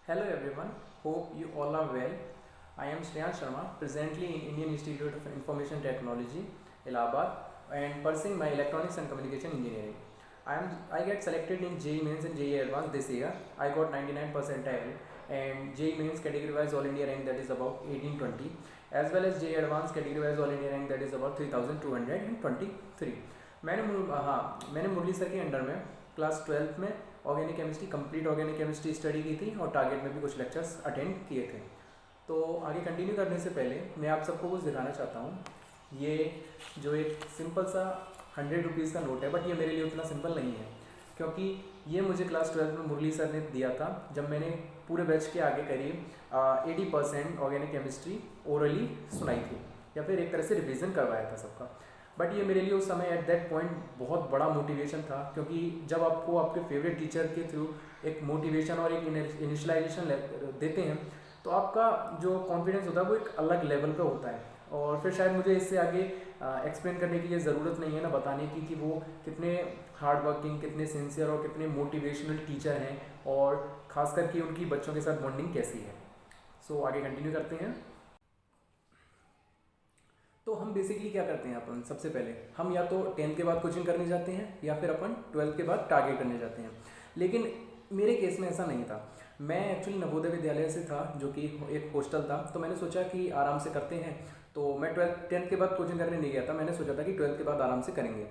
Hello everyone, hope you all are well. I am Shreyan Sharma, presently in Indian Institute of Information Technology, Allahabad, and pursuing my Electronics and Communication Engineering. I get selected in JEE Mains and JEE Advanced this year. I got 99 percentile and JEE Mains category wise all India rank, that is about 1820, as well as JEE Advanced category wise all India rank, that is about 3223. मैंने मुरली sir के under में class 12 में organic chemistry, complete organic chemistry study की थी और target में भी कुछ लेक्चर्स अटेंड किए थे। तो आगे कंटिन्यू करने से पहले मैं आप सबको कुछ दिखाना चाहता हूँ। ये जो एक सिंपल सा 100 रुपीज़ का नोट है, बट ये मेरे लिए उतना सिंपल नहीं है, क्योंकि ये मुझे क्लास 12 में मुरली सर ने दिया था जब मैंने पूरे बैच के आगे करीब 80% ऑर्गेनिक केमिस्ट्री ओरली सुनाई थी, या फिर एक तरह से रिविज़न करवाया था सबका। बट ये मेरे लिए उस समय एट दैट पॉइंट बहुत बड़ा मोटिवेशन था, क्योंकि जब आपको आपके फेवरेट टीचर के थ्रू एक मोटिवेशन और एक इनिशलाइजेशन देते हैं तो आपका जो कॉन्फिडेंस होता है वो एक अलग लेवल पे होता है। और फिर शायद मुझे इससे आगे एक्सप्लेन करने की ये ज़रूरत नहीं है ना, बताने की कि वो कितने हार्ड वर्किंग, कितने सिंसियर और कितने मोटिवेशनल टीचर हैं, और ख़ास करके उनकी बच्चों के साथ बॉन्डिंग कैसी है। सो आगे कंटिन्यू करते हैं। तो हम बेसिकली क्या करते हैं, अपन सबसे पहले हम या तो 10th के बाद कोचिंग करने जाते हैं या फिर अपन 12th के बाद टारगेट करने जाते हैं। लेकिन मेरे केस में ऐसा नहीं था। मैं एक्चुअली नवोदय विद्यालय से था, जो कि एक हॉस्टल था, तो मैंने सोचा कि आराम से करते हैं। तो मैं 10th के बाद कोचिंग करने नहीं गया था, मैंने सोचा था कि 12th के बाद आराम से करेंगे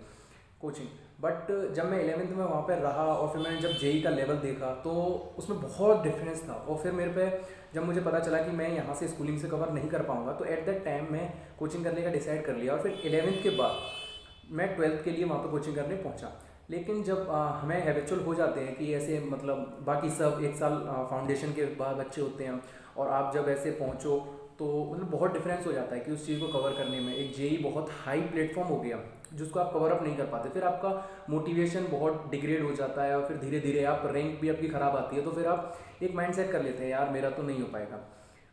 कोचिंग। बट जब मैं 11th में वहाँ पर रहा और फिर मैंने जब जेई का लेवल देखा तो उसमें बहुत डिफरेंस था। और फिर मेरे पे जब मुझे पता चला कि मैं यहाँ से स्कूलिंग से कवर नहीं कर पाऊँगा, तो एट दैट टाइम मैं कोचिंग करने का डिसाइड कर लिया। और फिर 11th के बाद मैं 12th के लिए वहाँ पर कोचिंग करने पहुँचा। लेकिन जब हमें हैबिचुअल हो जाते हैं कि ऐसे मतलब बाकी सब एक साल फाउंडेशन के बाद बच्चे होते हैं, और आप जब ऐसे पहुँचो तो मतलब बहुत डिफरेंस हो जाता है कि उस चीज़ को कवर करने में। एक जेई बहुत हाई प्लेटफॉर्म हो गया जिसको आप कवर अप नहीं कर पाते, फिर आपका मोटिवेशन बहुत डिग्रेड हो जाता है, और फिर धीरे धीरे आप रैंक भी आपकी ख़राब आती है, तो फिर आप एक माइंड सेट कर लेते हैं यार मेरा तो नहीं हो पाएगा।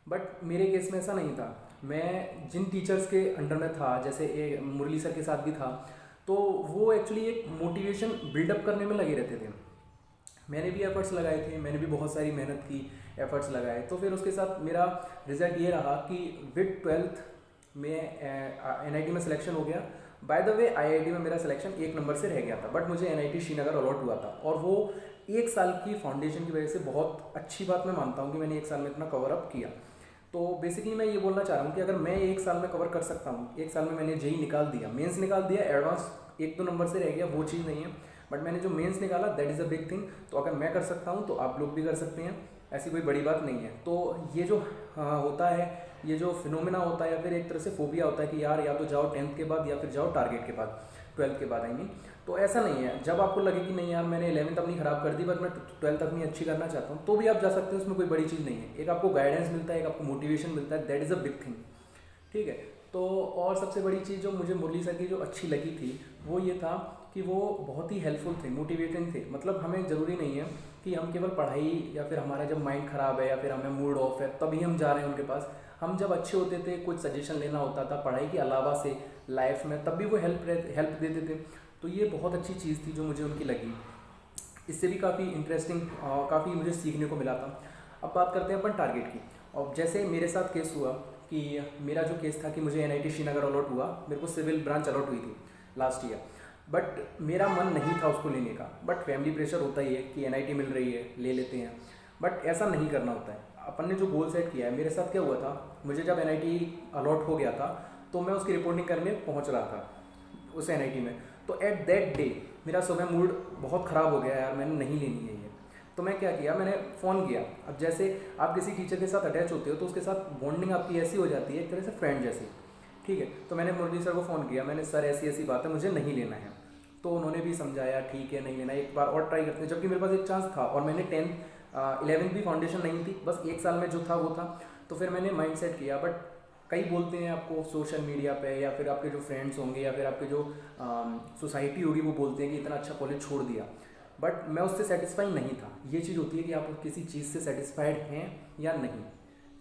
बट मेरे केस में ऐसा नहीं था। मैं जिन टीचर्स के अंडर में था, जैसे मुरली सर के साथ भी था, तो वो एक्चुअली एक मोटिवेशन बिल्डअप करने में लगे रहते थे। मैंने भी एफर्ट्स लगाए थे, मैंने भी बहुत सारी मेहनत की, एफर्ट्स लगाए, तो फिर उसके साथ मेरा रिजल्ट ये रहा कि विद 12th में एनआईटी में सिलेक्शन हो गया। बाय द वे आईआईटी में मेरा सिलेक्शन 1 नंबर से रह गया था, बट मुझे एनआईटी श्रीनगर अलॉट हुआ था, और वो 1 साल की फाउंडेशन की वजह से बहुत अच्छी बात मैं मानता हूँ कि मैंने 1 साल में इतना कवर अप किया। तो बेसिकली मैं ये बोलना चाह रहा हूँ कि अगर मैं 1 साल में कवर कर सकता हूँ, 1 साल में मैंने जेई निकाल दिया, मेंस निकाल दिया, एडवांस 1-2 नंबर से रह गया, वो चीज़ नहीं है, बट मैंने जो मेंस निकाला that is a big thing. तो अगर मैं कर सकता हूँ तो आप लोग भी कर सकते हैं, ऐसी कोई बड़ी बात नहीं है। तो ये जो होता है, ये जो फिनोमिना होता है, या फिर एक तरह से फोबिया होता है कि यार या तो जाओ 10th के बाद या फिर जाओ टारगेट के बाद, 12th के बाद आई मीन, तो ऐसा नहीं है। जब आपको लगे कि नहीं यार मैंने 11th अपनी ख़राब कर दी, बट मैं 12th अपनी अच्छी करना चाहता हूँ, तो भी आप जा सकते हैं, उसमें कोई बड़ी चीज़ नहीं है। एक आपको गाइडेंस मिलता है, एक आपको मोटिवेशन मिलता है, that is a big thing, ठीक है। तो और सबसे बड़ी चीज़ जो मुझे मुरली सर की जो अच्छी लगी थी वो ये था कि वो बहुत ही हेल्पफुल थे, मोटिवेटिंग थे। मतलब हमें ज़रूरी नहीं है कि हम केवल पढ़ाई, या फिर हमारा जब माइंड ख़राब है या फिर हमें मूड ऑफ है तभी हम जा रहे हैं उनके पास। हम जब अच्छे होते थे, कुछ सजेशन लेना होता था पढ़ाई के अलावा से लाइफ में, तब भी वो हेल्प देते थे। तो ये बहुत अच्छी चीज़ थी जो मुझे उनकी लगी। इससे भी काफ़ी इंटरेस्टिंग, काफ़ी मुझे सीखने को मिला था। अब बात करते हैं अपन टारगेट की। और जैसे मेरे साथ केस हुआ कि मेरा जो केस था कि मुझे एनआईटी श्रीनगर अलॉट हुआ, मेरे को सिविल ब्रांच अलॉट हुई थी लास्ट ईयर, बट मेरा मन नहीं था उसको लेने का। बट फैमिली प्रेशर होता ही है कि एनआईटी मिल रही है, ले लेते हैं, बट ऐसा नहीं करना होता है। अपन ने जो गोल सेट किया है, मेरे साथ क्या हुआ था, मुझे जब एनआईटी अलॉट हो गया था तो मैं उसकी रिपोर्टिंग करने पहुंच रहा था उस एनआईटी में। तो एट दैट डे मेरा सुबह मूड बहुत ख़राब हो गया, यार मैंने नहीं लेनी है ये। तो मैं क्या किया, मैंने फ़ोन किया। अब जैसे आप किसी टीचर के साथ अटैच होते हो तो उसके साथ बॉन्डिंग आपकी ऐसी हो जाती है, एक तरह से फ्रेंड जैसी, ठीक है। तो मैंने मुरली सर को फ़ोन किया, मैंने सर ऐसी ऐसी बात है, मुझे नहीं लेना है। तो उन्होंने भी समझाया ठीक है नहीं लेना, एक बार और ट्राई करते हैं, जबकि मेरे पास एक चांस था, और मैंने 11th भी फाउंडेशन नहीं थी, बस 1 साल में जो था वो था। तो फिर मैंने माइंड सेट किया। बट कई बोलते हैं आपको सोशल मीडिया पे, या फिर आपके जो फ्रेंड्स होंगे, या फिर आपके जो सोसाइटी होगी, वो बोलते हैं कि इतना अच्छा कॉलेज छोड़ दिया। बट मैं उससे सेटिस्फाई नहीं था। ये चीज़ होती है कि आप किसी चीज़ से सेटिस्फाइड हैं या नहीं,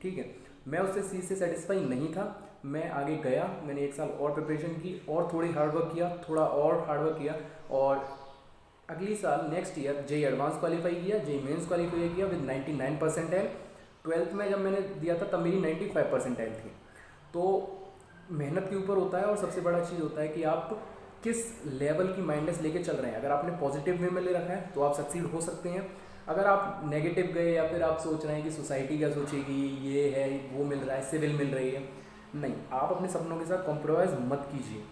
ठीक है। मैं उससे चीज़ से सेटिस्फाई नहीं था, मैं आगे गया, मैंने 1 साल और प्रिपरेशन की, और थोड़ी हार्डवर्क किया, थोड़ा और हार्डवर्क किया, और अगली साल next year JEE advance qualify किया, जेई मेंस क्वालिफाई किया विद 99 परसेंटाइल। ट्वेल्थ में जब मैंने दिया था तब मेरी 95 परसेंटाइल थी। तो मेहनत के ऊपर होता है, और सबसे बड़ा चीज़ होता है कि आप किस लेवल की माइंडनेस लेके चल रहे हैं। अगर आपने पॉजिटिव वे में ले रखा है तो आप सक्सीड हो सकते हैं। अगर आप नेगेटिव गए या फिर आप सोच रहे हैं कि सोसाइटी क्या सोचेगी, ये है, वो मिल रहा है, सिविल मिल रही है, नहीं, आप अपने सपनों के साथ कॉम्प्रोमाइज़ मत कीजिए।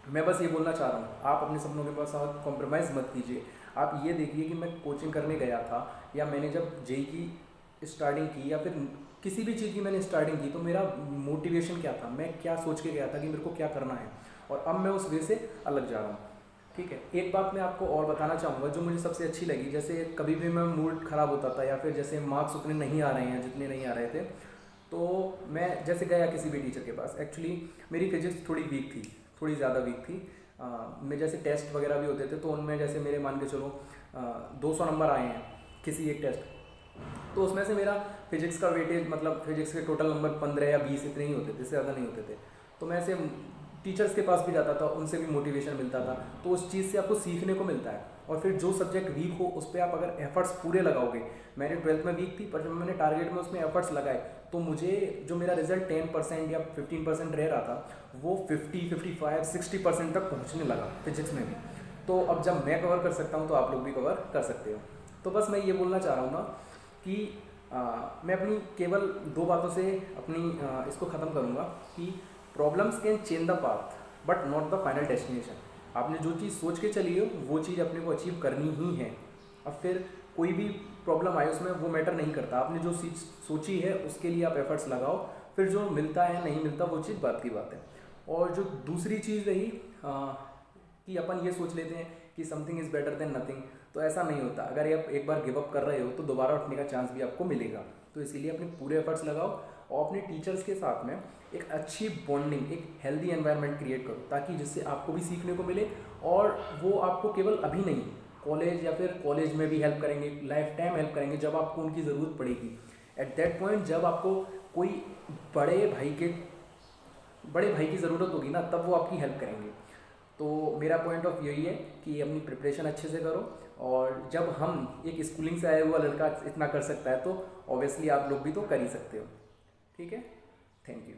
मैं बस ये बोलना चाह रहा हूँ, आप अपने सपनों के साथ कॉम्प्रोमाइज़ मत कीजिए। आप ये देखिए कि मैं कोचिंग करने गया था, या मैंने जब जेई की स्टार्टिंग की, या फिर किसी भी चीज़ की मैंने स्टार्टिंग की, तो मेरा मोटिवेशन क्या था, मैं क्या सोच के गया था कि मेरे को क्या करना है, और अब मैं उस वे से अलग जा रहा हूँ। ठीक है, एक बात मैं आपको और बताना चाहूँगा जो मुझे सबसे अच्छी लगी। जैसे कभी भी मैं मूड ख़राब होता था, या फिर जैसे मार्क्स उतने नहीं आ रहे हैं जितने नहीं आ रहे थे, तो मैं जैसे गया किसी भी टीचर के पास। एक्चुअली मेरी फिजिक्स थोड़ी वीक थी, थोड़ी ज़्यादा वीक थी। मैं जैसे टेस्ट वगैरह भी होते थे, तो उनमें जैसे मेरे मान के चलो 200 नंबर आए हैं किसी एक टेस्ट, तो उसमें से मेरा फिजिक्स का वेटेज, मतलब फिजिक्स के टोटल नंबर 15 या 20 इतने ही होते थे, इससे ज़्यादा नहीं होते थे। तो मैं ऐसे टीचर्स के पास भी जाता था, उनसे भी मोटिवेशन मिलता था। तो उस चीज़ से आपको सीखने को मिलता है। और फिर जो सब्जेक्ट वीक हो उस पर आप अगर एफर्ट्स पूरे लगाओगे, मैंने 12th में वीक थी, पर जब मैंने टारगेट में उसमें एफर्ट्स लगाए, तो मुझे जो मेरा रिजल्ट 10% या 15% रह रहा था, वो 50, 55, 60% तक पहुँचने लगा फिजिक्स में भी। तो अब जब मैं कवर कर सकता हूँ तो आप लोग भी कवर कर सकते हो। तो बस मैं ये बोलना चाह रहा हूँ ना कि मैं अपनी केवल 2 बातों से अपनी इसको ख़त्म करूँगा कि problems can change the path but not the final destination. आपने जो चीज़ सोच के चली हो वो चीज़ अपने को अचीव करनी ही है। अब फिर कोई भी प्रॉब्लम आए उसमें वो मैटर नहीं करता, आपने जो चीज़ सोची है उसके लिए आप एफर्ट्स लगाओ, फिर जो मिलता है नहीं मिलता वो चीज़ बात की बात है। और जो दूसरी चीज़ रही कि अपन ये सोच लेते हैं कि something is better than nothing, तो ऐसा नहीं होता। अगर आप एक बार गिव अप कर रहे हो तो दोबारा उठने का चांस भी आपको मिलेगा। तो इसीलिए अपने पूरे एफर्ट्स लगाओ और अपने टीचर्स के साथ में एक अच्छी बॉन्डिंग, एक हेल्दी एनवायरनमेंट क्रिएट करो, ताकि जिससे आपको भी सीखने को मिले और वो आपको केवल अभी नहीं, कॉलेज या फिर कॉलेज में भी हेल्प करेंगे, लाइफ टाइम हेल्प करेंगे जब आपको उनकी ज़रूरत पड़ेगी। एट दैट पॉइंट जब आपको कोई बड़े भाई की ज़रूरत होगी ना, तब वो आपकी हेल्प करेंगे। तो मेरा पॉइंट ऑफ यही है कि अपनी प्रिपरेशन अच्छे से करो, और जब हम एक स्कूलिंग से आया हुआ लड़का इतना कर सकता है तो ऑब्वियसली आप लोग भी तो कर ही सकते हो। ठीक है, थैंक यू।